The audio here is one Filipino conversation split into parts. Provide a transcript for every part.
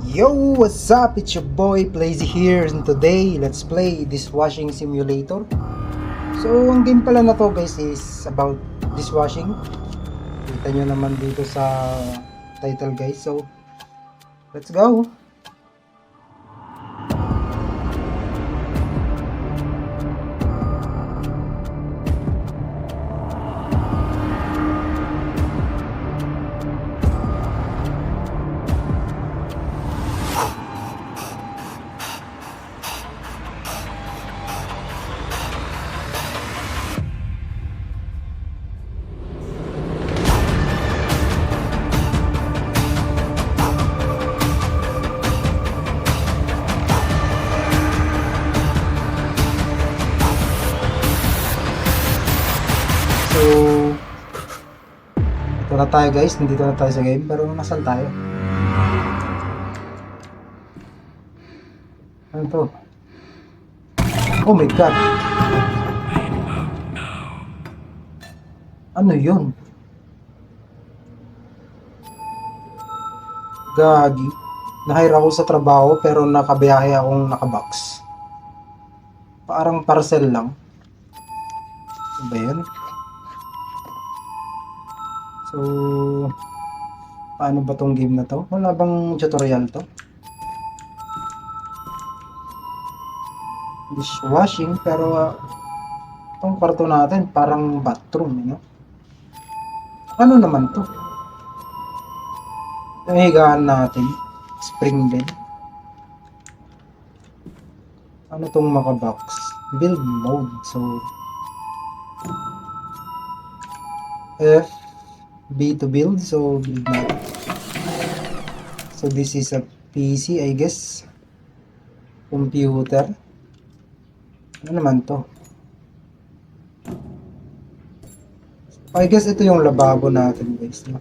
Yo, what's up? It's your boy Blazy here, and today let's play dishwashing simulator. So, ang game pala na to guys is about dishwashing. Kita nyo naman dito sa title guys. So, let's go! So, ito na tayo guys, nandito na tayo sa game, pero nasaan tayo? Ano to? Oh my god! Ano yun? Gagi. Na-hire ako sa trabaho pero nakabiyahe akong nakabox. Parang parcel lang. Ano ba yun? So, paano ba tong game na to? Wala bang tutorial to? Dishwashing, pero itong kwarto natin parang bathroom, you know? Ano naman to? Yung higaan natin, spring bed. Ano tong makabox? Build mode. So, F B to build, so build natin. So this is a PC, I guess. Computer. Ano naman to? I guess ito yung lababo natin guys, no?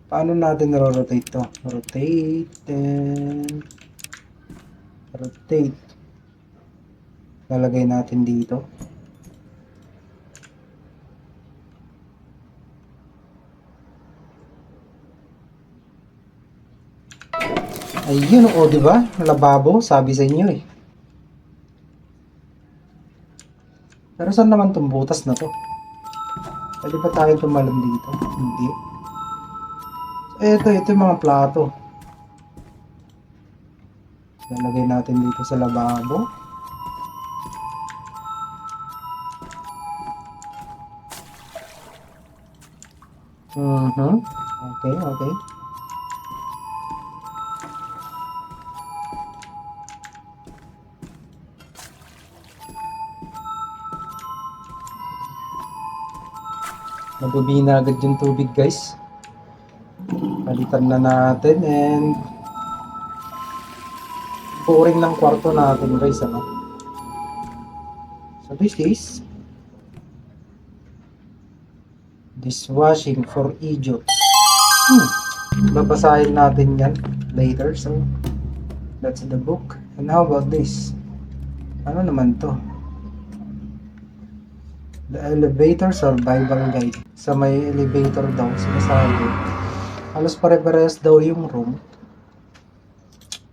Paano natin rotate to? Rotate and rotate. Lalagay natin dito. Ayun, o, diba? Lababo, sabi sa inyo eh. Pero saan naman itong butas na to? Pwede ba tayo tumalon dito? Hindi. So, ito yung mga plato. Lalagay natin dito sa lababo. Okay, okay. Nabubina agad yung tubig guys. Palitan na natin and boring ng kwarto natin guys, ano? So this is dishwashing for idiots. Babasahin natin yan later. So that's the book. And how about this? Ano naman to? The Elevator Survival Guide. Sa may elevator daw, sinasabi. Halos pare-parehas daw yung room.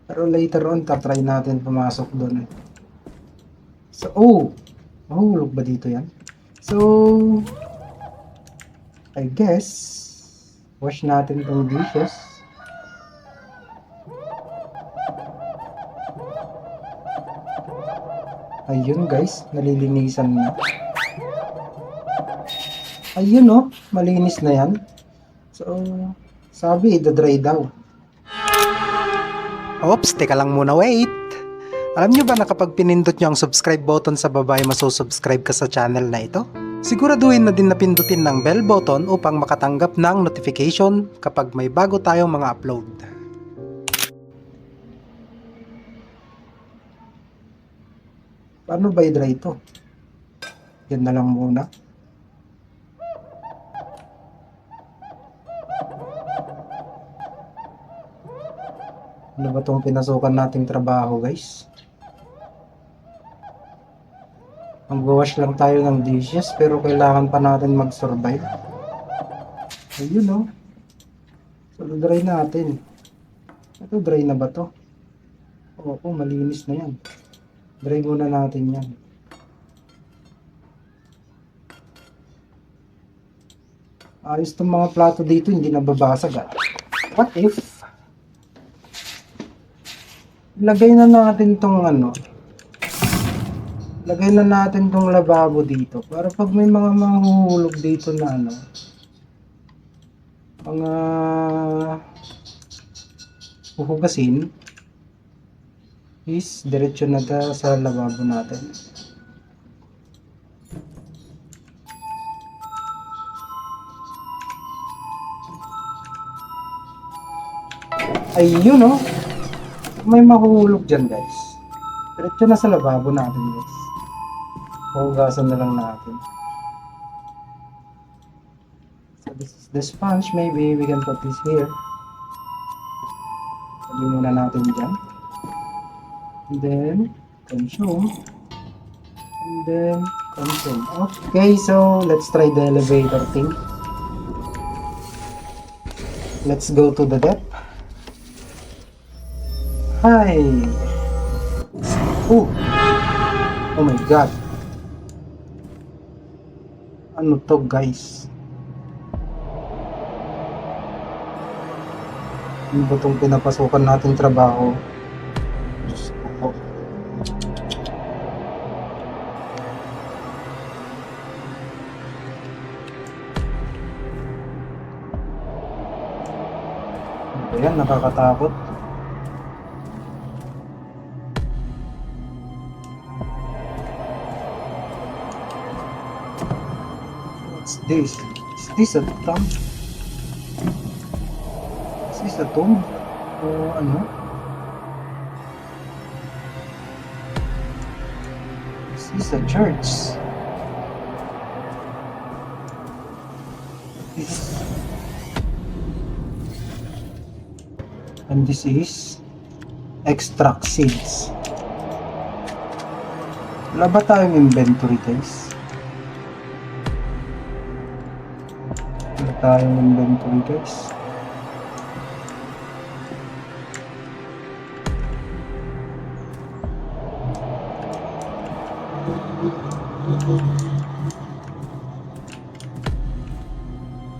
Pero later on, tatry natin pumasok doon. So, mahulog ba dito yan? So, I guess, wash natin itong dishes. Ayun guys, nalilinisan na. Ayun oh, malinis na yan. So, sabi, ida-dry daw. Oops, teka lang muna, wait. Alam nyo ba na kapag pinindot nyo ang subscribe button sa baba ay masusubscribe ka sa channel na ito? Siguraduhin na din na pindutin ng bell button upang makatanggap ng notification kapag may bago tayong mga upload. Paano ba i-dry ito? Yan na lang muna. Ano ba itong pinasukan nating trabaho guys? Mag-wash lang tayo ng dishes pero kailangan pa natin mag-survive. Ayun oh. So, dry natin. Ito, dry na ba to? Oo, malinis na yan. Dry muna natin yan. Ayos tong mga plato dito, hindi nababasag ah. What if? Lagay na natin tong ano. Lagay na natin tong lababo dito. Para pag may mga mahuhulog dito na ano. Mga huhugasin. Is diretso na sa lababo natin. Ayun oh. May mahuhulog dyan guys. Diretso na sa lababo natin guys. Hugasan na lang natin. So this is the sponge. Maybe we can put this here. Sabi muna natin dyan. And then consume. And then consume. Okay, so let's try the elevator thing. Let's go to the depth. Hi. Oh. Oh my god. Ano to guys? Ano ba itong pinapasukan nating trabaho? Diyos ko po. Ayan, nakakatakot. What's this? Is this a tomb? Is this a tomb? O ano? Is this a church? And this is extract seeds. Wala ba tayong inventory guys? Wala tayong inventory guys.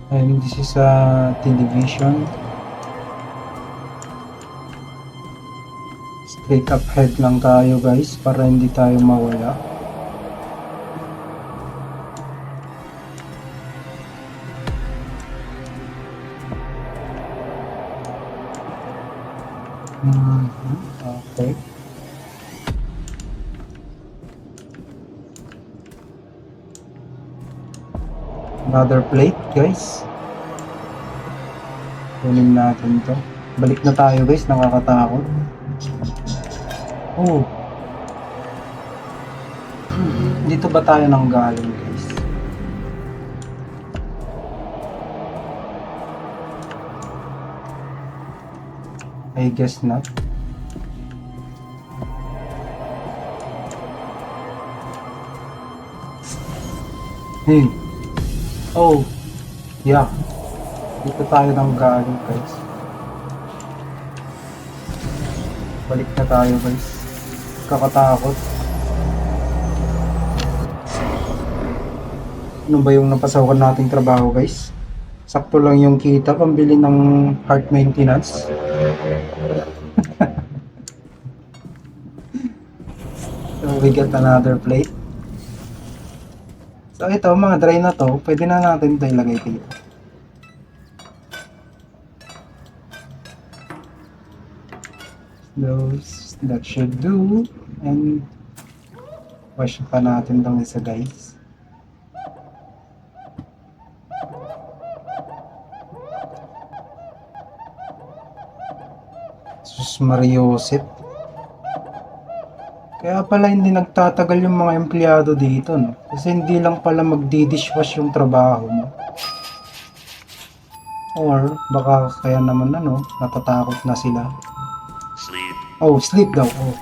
And this is a television. Straight up head lang tayo guys para hindi tayo mawala. Okay. Another plate guys. Kunin natin to. Balik na tayo guys, nakakatakot. Oh. Dito ba tayo nang galing guys? I guess not. Hey. Oh. Yeah. Dito tayo nang galing guys. Balik na tayo guys. Kakatakot. Ano ba yung napasawakan nating trabaho guys? Sakto lang yung kita pambili ng heart maintenance. So we get another plate. So ito mga dry na to, pwede na natin ito ilagay dito. Those that should do. And wash pa natin itong isa guys. Sus Mariosep. Kaya pala hindi nagtatagal yung mga empleyado dito, no? Kasi hindi lang pala magdi-dishwash yung trabaho mo. Or baka kaya naman ano, natatakot na sila. Sleep. Oh, sleep daw. Oh.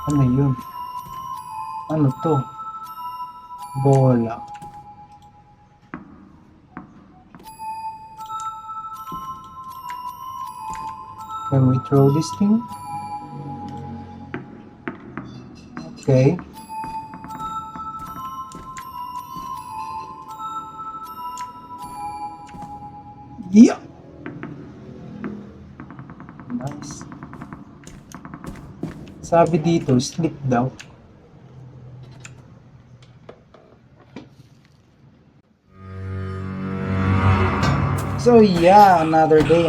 Ano yun? Ano to? Bola. Can we throw this thing? Okay. Yeah. Nice. Sabi dito, sleep daw. So yeah, another day.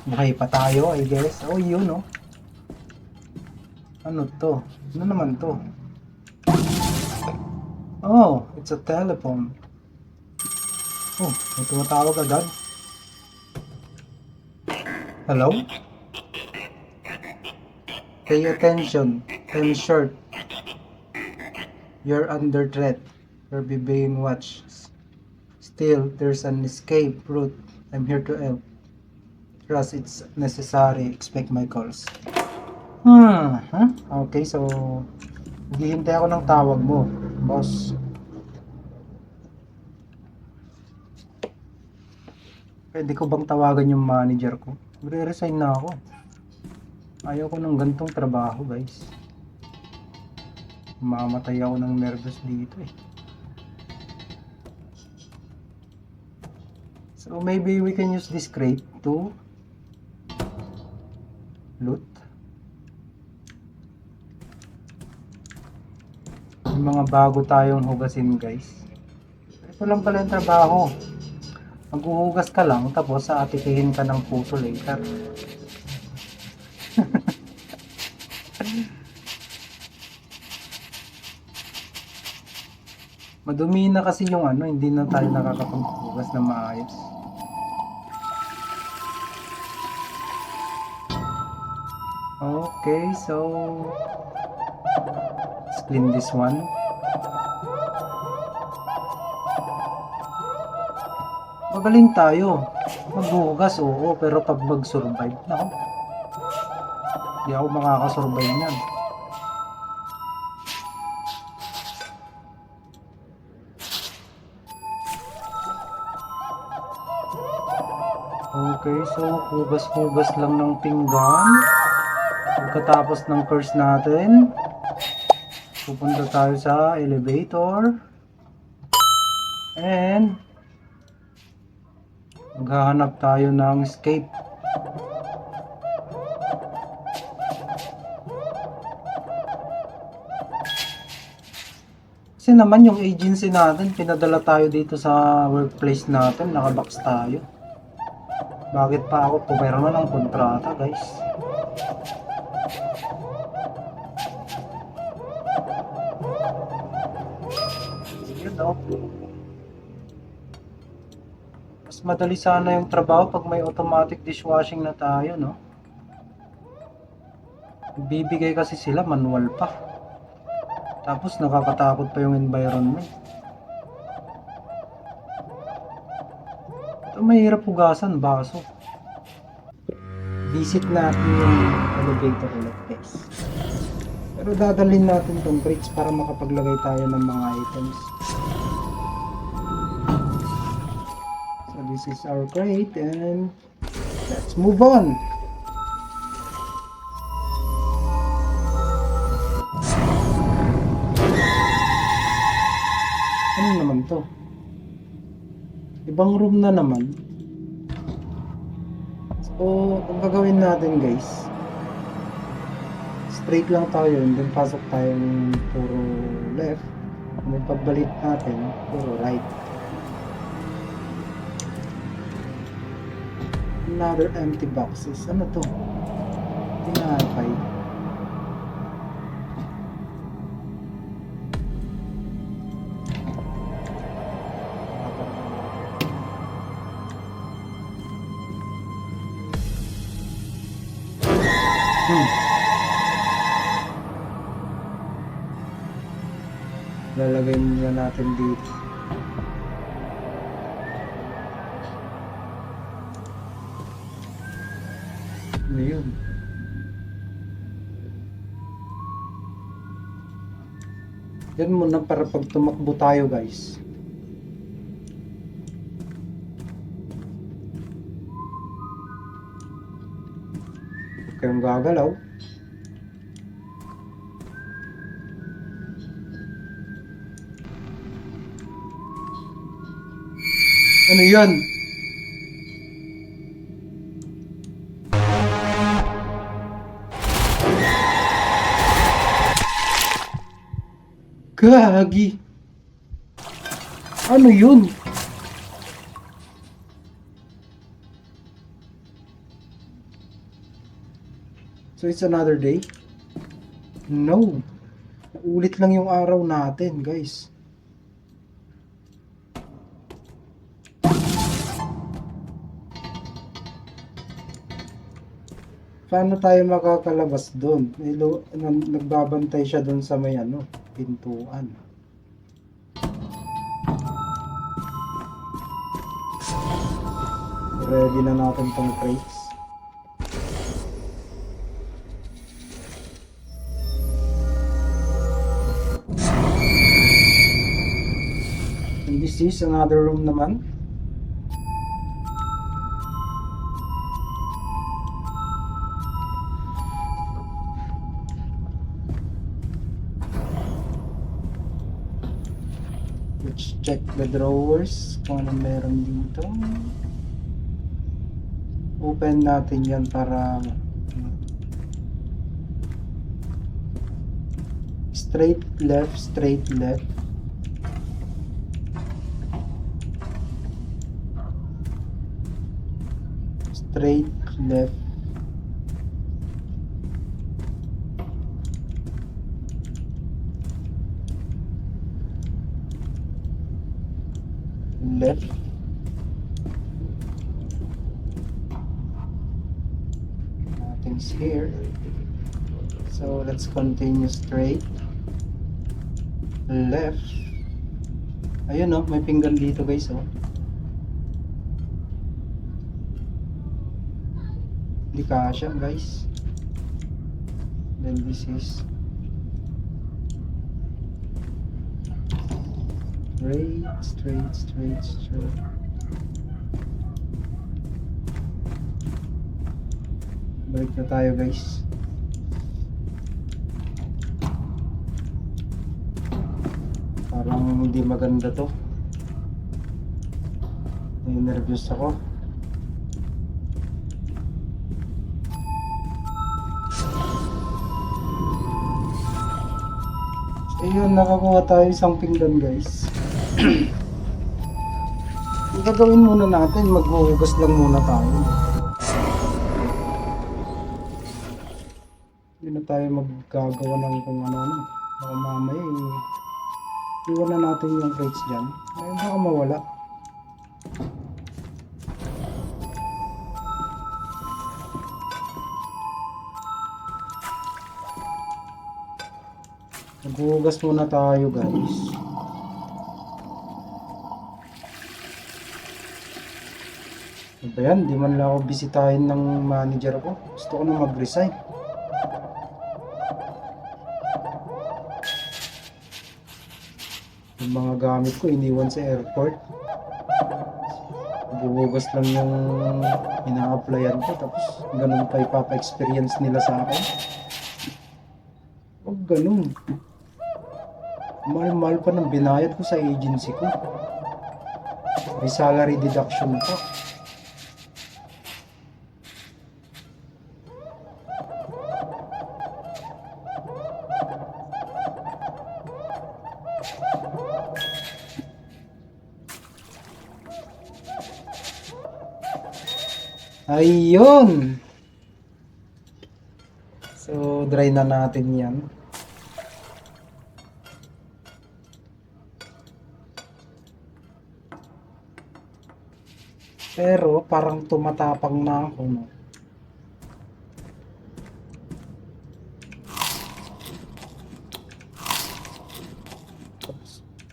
Buhay pa tayo, I guess. Oh, yun, no? Ano to? Ano naman to? Oh, it's a telephone. Oh, may tumatawag agad. Hello? Pay attention. I'm short. You're under threat. You're being watched. Still, there's an escape route. I'm here to help. Trust it's necessary. Expect my calls. Huh? Okay, so naghihintay ako ng tawag mo, boss. Pwede ko bang tawagan yung manager ko? Re-resign na ako. Ayaw ko ng gantong trabaho, guys. Mamatay ako ng nervous dito eh. So maybe we can use this crate to loot. May mga bago tayong hugasin, guys. Ito lang pala yung trabaho. Maghuhugas ka lang, tapos aatikihin ka ng puso later. Madumi na kasi yung ano, hindi na tayo nakakapaghugas na maayos. Okay, so let's clean this one. Magaling tayo. Maghuhugas, oo, pero pag mag-survive, nako. Hindi ako makakasurvive niyan. Okay, so hugas-hugas lang ng pinggan. Pagkatapos ng course natin, pupunta tayo sa elevator. And maghahanap tayo ng escape. Kasi naman yung agency natin, pinadala tayo dito sa workplace natin, nakabox tayo. Bakit pa ako pumirma ng kontrata, guys? Yun, no? Mas madali sana yung trabaho pag may automatic dishwashing na tayo, no? Bibigay kasi sila manual pa. Tapos nakakatakot pa yung environment. Ito mahirap hugasan, baso. Visit natin yung elevator ulit, guys. Pero dadalhin natin tong crates para makapaglagay tayo ng mga items. So this is our crate and let's move on. Ano naman to? Ibang room na naman. So, ang gagawin natin, guys, straight lang tayo and then pasok tayong puro left. And then pagbalik natin, puro right. Another empty boxes. Ano to? Tinapay. Lalagay muna natin dito. Ano yun? Yan muna para pag tumakbo tayo, guys. kayong gagalaw. Ano yan? Gagi. Ano yun? So it's another day? No. Ulit lang yung araw natin, guys. Paano tayo makakalabas doon? Nagbabantay siya doon sa may pintuan. Ready na natin tong crates. And this is another room naman. Let's check the drawers kung ano meron dito. Open natin yan para straight left, straight left. Straight left. Left. Nothing's here. So let's continue straight. Left. Ayun may pinggan dito guys Hindi kasya guys. Then this is straight. Balik na tayo guys. Parang hindi maganda to. Nervous ako. Ayun, nakakuha tayo isang pinggan guys. Ang gagawin muna natin, maghuhugas lang muna tayo. Hindi na tayo maggagawa ng kung ano. Baka mamaya iwan na natin yung crates dyan. Ay, baka mawala. Maghuhugas muna tayo guys. Ano ba yan? Di man lang ako bisitahin ng manager ko. Gusto ko na mag-resign. Yung mga gamit ko iniwan sa airport. Maghuhugas lang yung ina-applyan ko. Tapos ganun pa ipapa-experience nila sa akin. Huwag ganun. Mahal-mahal pa ng binayad ko sa agency ko. May salary deduction pa. Ayun! So, dry na natin yan. Pero parang tumatapang na ako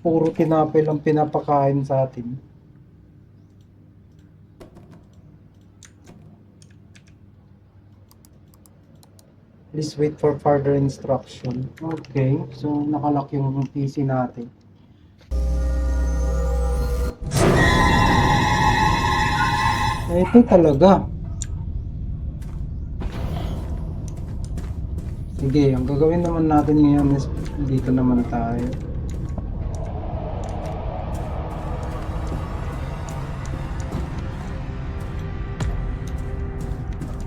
Puro tinapay lang pinapakain sa atin. Please wait for further instruction. Okay, so nakalock yung PC natin. Ito talaga. Sige, ang gagawin naman natin ngayon is dito naman tayo.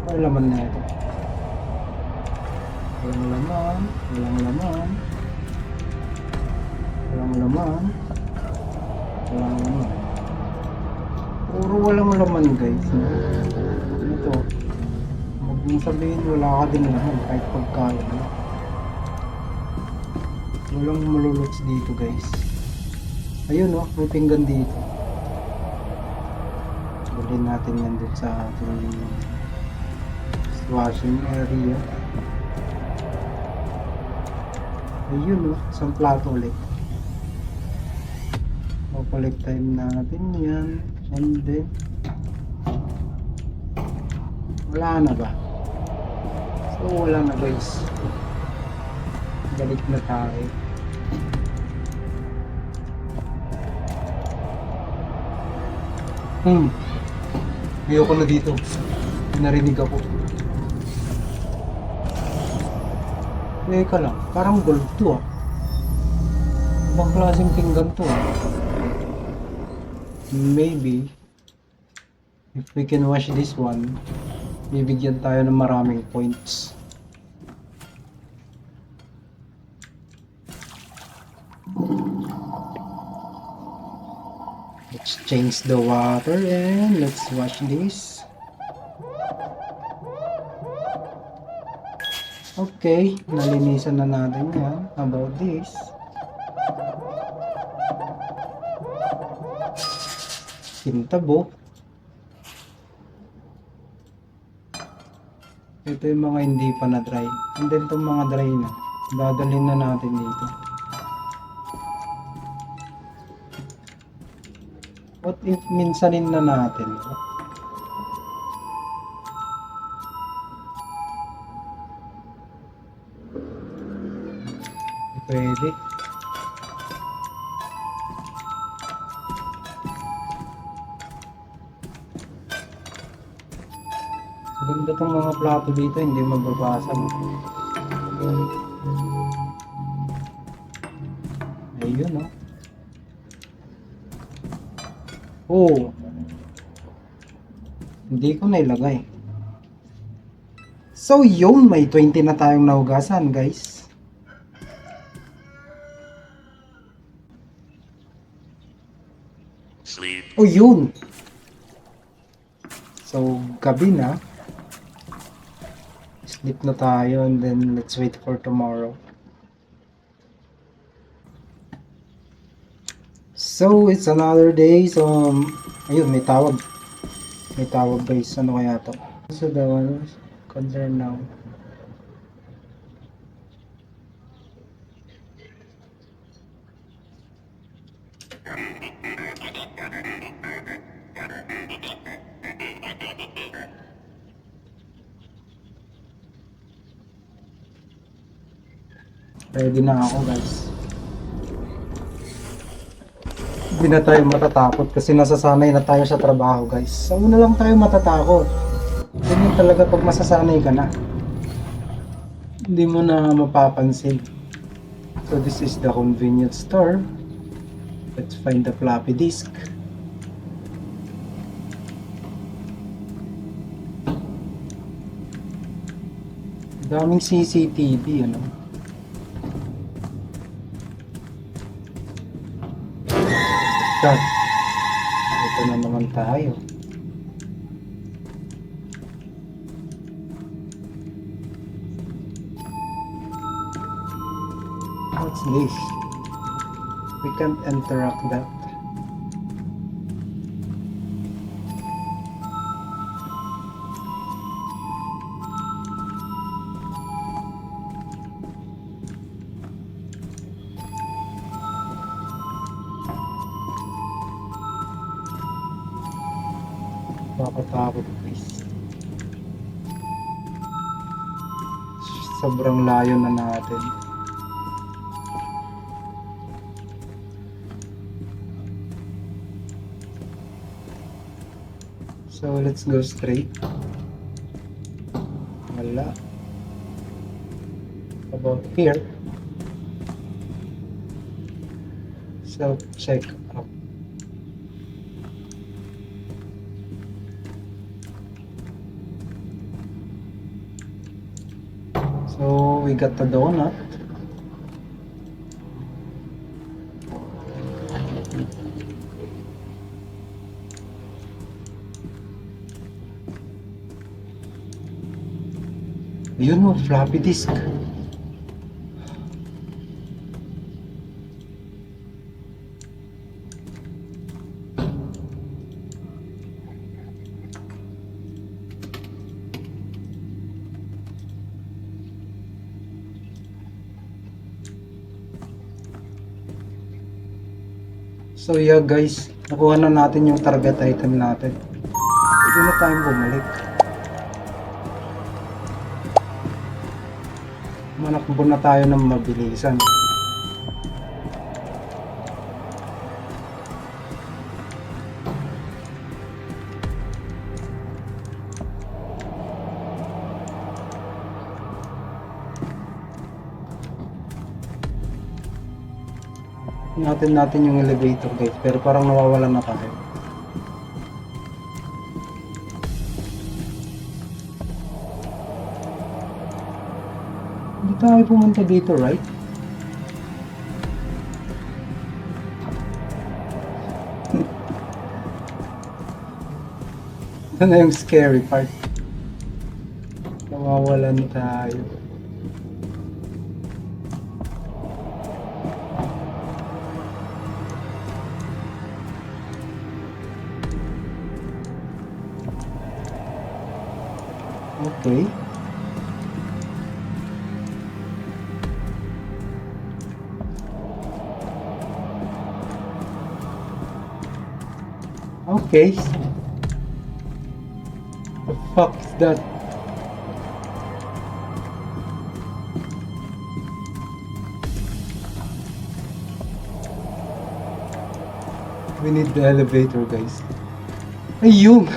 Ano laman na ito? Walang laman, walang laman. Walang laman. Walang laman. Puro walang laman guys. Ito. Huwag mong sabihin wala ka din laman kahit pagkain. Walang maluluts dito guys. Ayun oh, may pinggan dito. Bilhin natin yan dun sa ating washing area. Ayun oh, isang plato ulit. Collect time natin yan. And then wala na ba? So wala na guys. Balik na tayo. Ayoko na dito. Narinig ako. Teka lang, parang gold to ah. Ibang klaseng pinggan to ah. Maybe if we can wash this one, bibigyan tayo ng maraming points. Let's change the water and let's wash this. Okay, nalinisan na natin yan. How about this? Kintabo. Ito yung mga hindi pa na dry. And then itong mga dry na, dadalhin na natin dito. What if minsanin na natin? Pwede. Ganda tong mga plato dito, hindi mababasag. Ayun oh. Oh. Hindi ko nailagay. So yun, may 20 na tayong nahugasan guys. Sleep. Oh yun. So gabi na. Sleep na tayo and then let's wait for tomorrow. So it's another day. So ayun, may tawag. May tawag guys. Ano kaya to? So the one concern now. Ready na ako guys. Hindi na tayo matatakot kasi nasasanay na tayo sa trabaho guys. So na lang tayo matatakot. Ganyan talaga pag masasanay ka na. Hindi mo na mapapansin. So this is the convenience store. Let's find the floppy disk. Daming CCTV ano. God. Ito na naman tayo. What's this? We can't interact that. Nakakatakot guys. Sobrang layo na natin. So let's go straight. Wala. about here? Self-check up. So we got the donut. You know, floppy disk. So yeah guys, nakuha na natin yung target item natin. Pwede na tayong bumalik. Manakbo na tayo ng mabilisan. Natin yung elevator guys, pero parang nawawalan na tayo. Hindi tayo pumunta dito, right? Ito na yung scary part. Nawawalan tayo. Okay. Okay. The fuck is that? We need the elevator, guys. Ayun!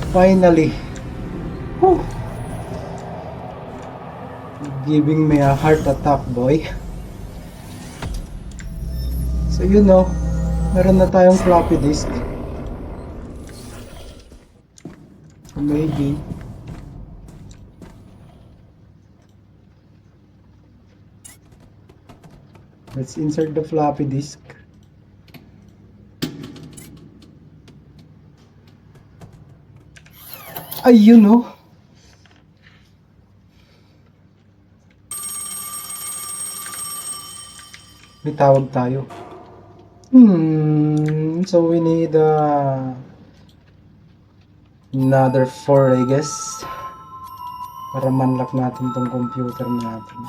Finally! Whew. Giving me a heart attack, boy. So you know, meron na tayong floppy disk. So maybe let's insert the floppy disk. Ayun oh. May tawag tayo. So we need another 4 I guess. Para manlock natin tong computer natin.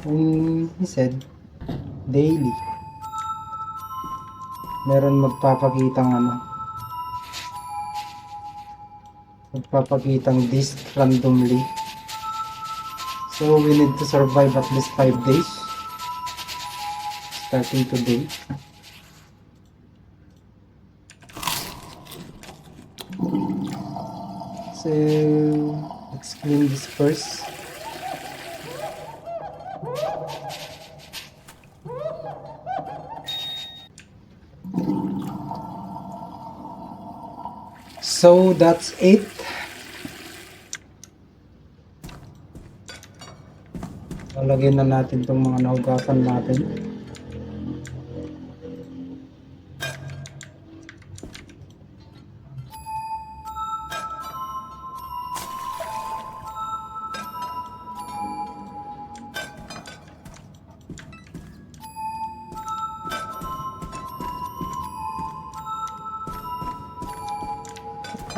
And he said daily. Meron magpapakitang disk randomly. So we need to survive at least 5 days. Starting today. So let's clean this first. So that's it. Lalagyan na natin itong mga nahugasan natin.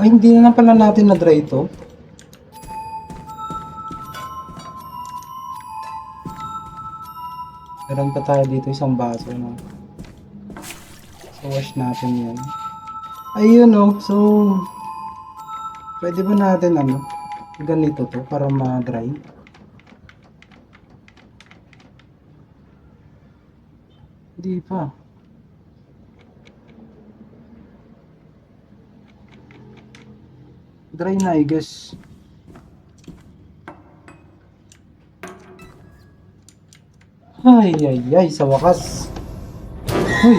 Ay, hindi na pala natin na-dry ito. Meron pa tayo dito isang baso, no? So, wash natin yan. Ayun, no? So, pwede ba natin, ganito to para ma-dry? Hindi pa. Dry na, I guess. Ay, ay, ay, sa wakas. Uy,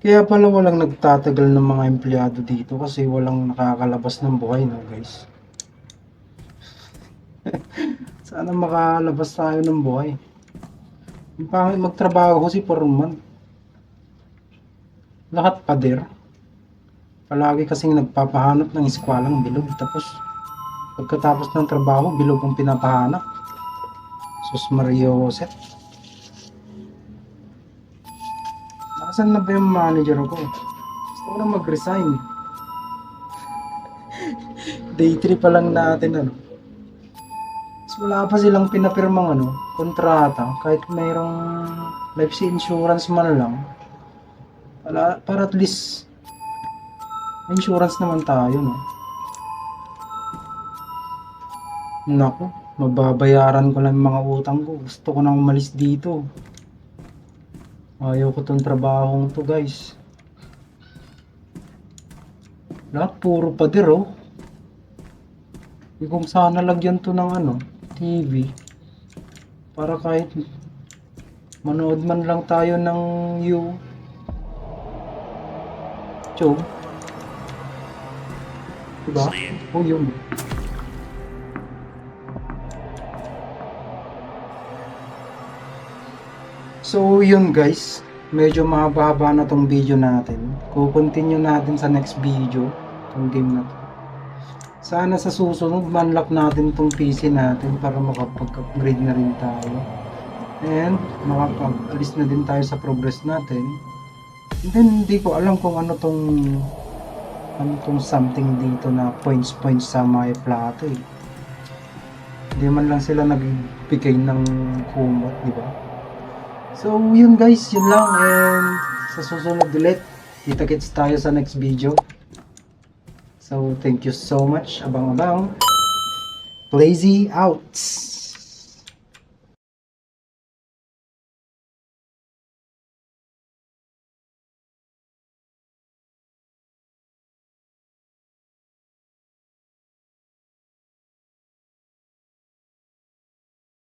kaya pala walang nagtatagal ng mga empleyado dito kasi walang nakakalabas ng buhay, no, guys? Sana makalabas tayo ng buhay. Ang pangit magtrabaho si Foreman. Lahat pader. Palagi kasing nagpapahanap ng eskwalang bilog. Tapos, pagkatapos ng trabaho, bilog ang pinapahanap. Sus Mario Josep. Nasaan na ba yung manager ko? Gusto ko na mag-resign. Day 3 pa lang natin, ano. Mas wala pa silang pinapirmang, ano, kontrata. Kahit mayroong life insurance man lang. Para at least may insurance naman tayo, no? Naku, mababayaran ko lang yung mga utang ko. Gusto ko nang umalis dito. Ayaw ko tong trabahong to, guys. Lahat puro pader, oh. Kung sana lagyan to ng ano, TV. Para kahit manood man lang tayo ng YouTube. Diba? O yun. So yun guys, medyo mahaba na tong video natin. Kukontinue natin sa next video tong game na to. Sana sa susunod manlock natin tong PC natin para makapag-upgrade na rin tayo. And makapag-alis na din tayo sa progress natin. And then hindi ko alam kung ano tong something dito na points sa mga plato, eh. Hindi man lang sila nagbigay ng kumot, di ba? So, yun guys, yun lang, and sa susunod ulit, kita-kits tayo sa next video. So, thank you so much, abang-abang. Lazy out!